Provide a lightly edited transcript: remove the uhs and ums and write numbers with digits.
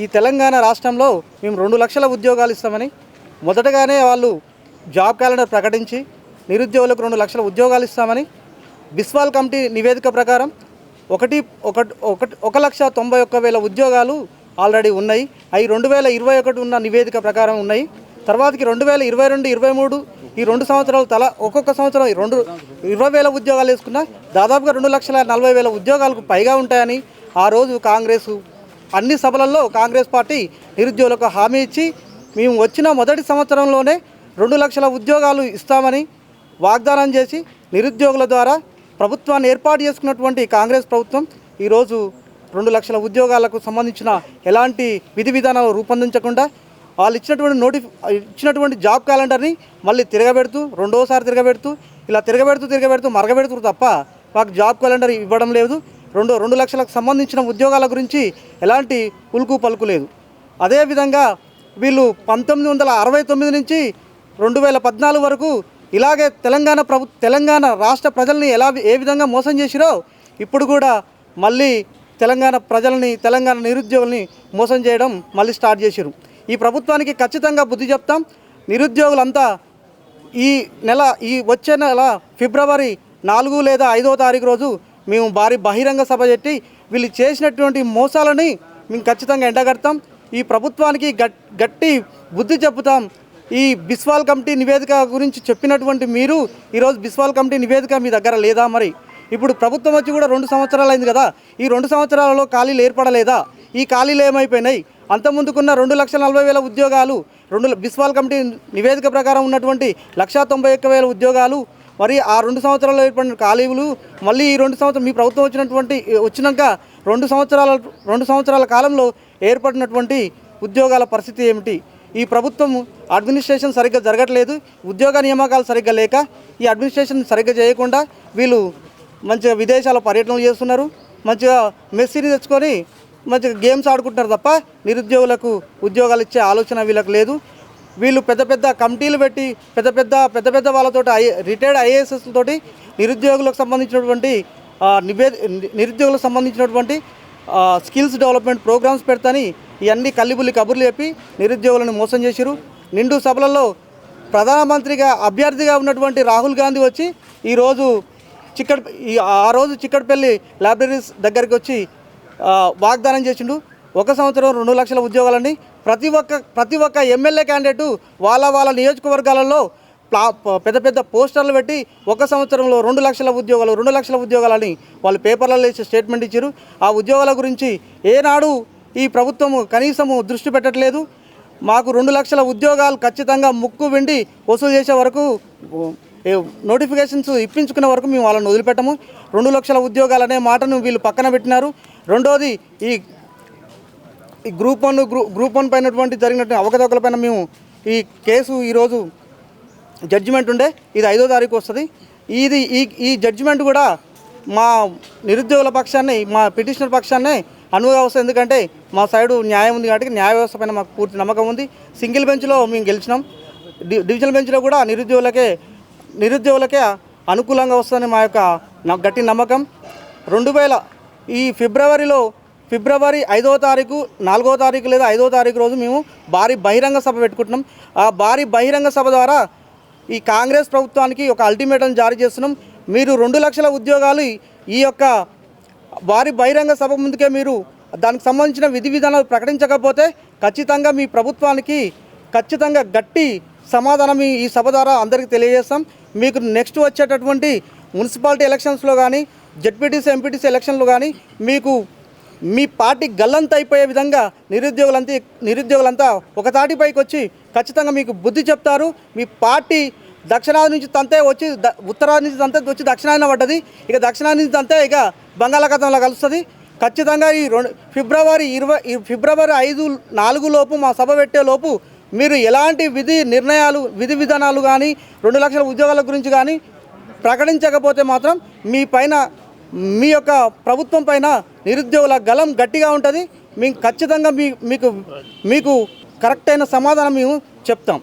ఈ తెలంగాణ రాష్ట్రంలో మేము 2 లక్షల ఉద్యోగాలు ఇస్తామని మొదటగానే వాళ్ళు జాబ్ క్యాలెండర్ ప్రకటించి నిరుద్యోగులకు 2 లక్షల ఉద్యోగాలు ఇస్తామని బిస్వాల్ కమిటీ నివేదిక ప్రకారం 1,91,000 ఉద్యోగాలు ఆల్రెడీ ఉన్నాయి. అవి 2021 ఉన్న నివేదిక ప్రకారం ఉన్నాయి. తర్వాతకి 2022, 23 ఈ 2 సంవత్సరాలు తల ఒక్కొక్క సంవత్సరం 20,000 ఉద్యోగాలు వేసుకున్నా దాదాపుగా 2,40,000 ఉద్యోగాలకు పైగా ఉంటాయని ఆ రోజు కాంగ్రెస్ అన్ని సభలలో కాంగ్రెస్ పార్టీ నిరుద్యోగులకు హామీ ఇచ్చి మేము వచ్చిన మొదటి సంవత్సరంలోనే 2 లక్షల ఉద్యోగాలు ఇస్తామని వాగ్దానం చేసి నిరుద్యోగుల ద్వారా ప్రభుత్వాన్ని ఏర్పాటు చేసుకున్నటువంటి కాంగ్రెస్ ప్రభుత్వం ఈరోజు 2 లక్షల ఉద్యోగాలకు సంబంధించిన ఎలాంటి విధి విధానాలు రూపొందించకుండా వాళ్ళు ఇచ్చినటువంటి జాబ్ క్యాలెండర్ని మళ్ళీ రెండోసారి తిరగబెడుతూ మరగబెడుతురు తప్ప మాకు జాబ్ క్యాలెండర్ ఇవ్వడం లేదు. 2 లక్షలకు సంబంధించిన ఉద్యోగాల గురించి ఎలాంటి ఉలుకు పలుకు లేదు. అదేవిధంగా వీళ్ళు 1969 నుంచి 2014 వరకు ఇలాగే తెలంగాణ రాష్ట్ర ప్రజల్ని ఏ విధంగా మోసం చేసిరో ఇప్పుడు కూడా మళ్ళీ తెలంగాణ ప్రజల్ని తెలంగాణ నిరుద్యోగుల్ని మోసం చేయడం మళ్ళీ స్టార్ట్ చేసిరు. ఈ ప్రభుత్వానికి ఖచ్చితంగా బుద్ధి చెప్తాం. నిరుద్యోగులంతా వచ్చే నెల ఫిబ్రవరి 4 లేదా 5వ తారీఖు రోజు మేము భారీ బహిరంగ సభ పెట్టి వీళ్ళు చేసినటువంటి మోసాలని మేము ఖచ్చితంగా ఎండగడతాం. ఈ ప్రభుత్వానికి గట్టి బుద్ధి చెప్తాం. ఈ బిస్వాల్ కమిటీ నివేదిక గురించి చెప్పినటువంటి మీరు ఈరోజు బిస్వాల్ కమిటీ నివేదిక మీ దగ్గర లేదా? మరి ఇప్పుడు ప్రభుత్వం వచ్చి కూడా 2 సంవత్సరాలు అయింది కదా, ఈ 2 సంవత్సరాలలో ఖాళీలు ఏర్పడలేదా? ఈ ఖాళీలు ఏమైపోయినాయి? అంతకుముందుకున్న 2,40,000 ఉద్యోగాలు బిస్వాల్ కమిటీ నివేదిక ప్రకారం ఉన్నటువంటి 1,91,000 ఉద్యోగాలు మరి ఆ 2 సంవత్సరాల్లో ఏర్పడిన ఖాళీలు మళ్ళీ ఈ 2 సంవత్సరాలు మీ ప్రభుత్వం వచ్చినాక 2 సంవత్సరాల కాలంలో ఏర్పడినటువంటి ఉద్యోగాల పరిస్థితి ఏమిటి? ఈ ప్రభుత్వం అడ్మినిస్ట్రేషన్ సరిగ్గా జరగట్లేదు. ఉద్యోగ నియామకాలు సరిగ్గా లేక ఈ అడ్మినిస్ట్రేషన్ సరిగ్గా చేయకుండా వీళ్ళు మంచిగా విదేశాల పర్యటనలు చేస్తున్నారు. మంచిగా మెస్సీని తెచ్చుకొని మంచిగా గేమ్స్ ఆడుకుంటున్నారు తప్ప నిరుద్యోగులకు ఉద్యోగాలు ఇచ్చే ఆలోచన వీళ్ళకి లేదు. వీళ్ళు పెద్ద కమిటీలు పెట్టి పెద్ద వాళ్ళతో రిటైర్డ్ ఐఏఎస్లతోటి నిరుద్యోగులకు సంబంధించినటువంటి స్కిల్స్ డెవలప్మెంట్ ప్రోగ్రామ్స్ పెడతాని ఇవన్నీ కల్లిబుల్లి కబుర్లు చెప్పి నిరుద్యోగులను మోసం చేసిరు. నిండు సభలలో ప్రధానమంత్రిగా అభ్యర్థిగా ఉన్నటువంటి రాహుల్ గాంధీ వచ్చి ఆ రోజు చిక్కడపల్లి లైబ్రరీస్ దగ్గరికి వచ్చి వాగ్దానం చేసిండు. 1 సంవత్సరం 2 లక్షల ఉద్యోగాలని ప్రతి ఒక్క ఎమ్మెల్యే క్యాండిడేటు వాళ్ళ నియోజకవర్గాలలో పెద్ద పోస్టర్లు పెట్టి 1 సంవత్సరంలో 2 లక్షల ఉద్యోగాలని వాళ్ళు పేపర్లలో వేసి స్టేట్మెంట్ ఇచ్చారు. ఆ ఉద్యోగాల గురించి ఏనాడు ఈ ప్రభుత్వము కనీసము దృష్టి పెట్టట్లేదు. మాకు 2 లక్షల ఉద్యోగాలు ఖచ్చితంగా ముక్కు వెండి వసూలు చేసే వరకు నోటిఫికేషన్స్ ఇప్పించుకునే వరకు మేము వాళ్ళని వదిలిపెట్టము. 2 లక్షల ఉద్యోగాలనే మాటను వీళ్ళు పక్కన పెట్టినారు. రెండోది ఈ గ్రూప్ 1 పైనటువంటి జరిగినటువంటి అవకతవకలపైన మేము ఈ కేసు ఈరోజు జడ్జిమెంట్ ఉండే ఇది 5వ తారీఖు వస్తుంది. ఈ జడ్జిమెంట్ కూడా మా నిరుద్యోగుల పక్షాన్ని మా పిటిషనర్ పక్షాన్నే అనువుగా వస్తుంది. ఎందుకంటే మా సైడు న్యాయం ఉంది కాబట్టి న్యాయ వ్యవస్థ పైన మాకు పూర్తి నమ్మకం ఉంది. సింగిల్ బెంచ్లో మేము గెలిచినాం. డివిజనల్ బెంచ్లో కూడా నిరుద్యోగులకే అనుకూలంగా వస్తుందని మా యొక్క గట్టి నమ్మకం. ఈ ఫిబ్రవరి 5వ తారీఖు 4వ తారీఖు లేదా 5వ తారీఖు రోజు మేము భారీ బహిరంగ సభ పెట్టుకుంటున్నాం. ఆ భారీ బహిరంగ సభ ద్వారా ఈ కాంగ్రెస్ ప్రభుత్వానికి ఒక అల్టిమేటం జారీ చేస్తున్నాం. మీరు 2 లక్షల ఉద్యోగాలు ఈ యొక్క భారీ బహిరంగ సభ ముందుకే మీరు దానికి సంబంధించిన విధి విధానాలు ప్రకటించకపోతే ఖచ్చితంగా మీ ప్రభుత్వానికి ఖచ్చితంగా గట్టి సమాధానం ఈ సభ ద్వారా అందరికీ తెలియజేస్తాం. మీకు నెక్స్ట్ వచ్చేటటువంటి మున్సిపాలిటీ ఎలక్షన్స్లో కానీ జెడ్పీటీసీ ఎంపీటీసీ ఎలక్షన్లో కానీ మీకు మీ పార్టీ గల్లంత అయిపోయే విధంగా నిరుద్యోగులంతా ఒక తాటిపైకి వచ్చి ఖచ్చితంగా మీకు బుద్ధి చెప్తారు. మీ పార్టీ దక్షిణాది నుంచి తంతే వచ్చి ఉత్తరాది నుంచి తంతే వచ్చి దక్షిణాదిన పడ్డది. ఇక దక్షిణాది నుంచి తంతే ఇక బంగాళాఖాతంలో కలుస్తుంది. ఖచ్చితంగా ఈ ఫిబ్రవరి 5-4 లోపు మా సభ పెట్టే లోపు మీరు ఎలాంటి విధి విధానాలు కానీ 2 లక్షల ఉద్యోగాల గురించి కానీ ప్రకటించకపోతే మాత్రం మీ యొక్క ప్రభుత్వం పైన నిరుద్యోగుల గలం గట్టిగా ఉంటుంది. మేము ఖచ్చితంగా మీకు కరెక్ట్ అయిన సమాధానం మేము చెప్తాం.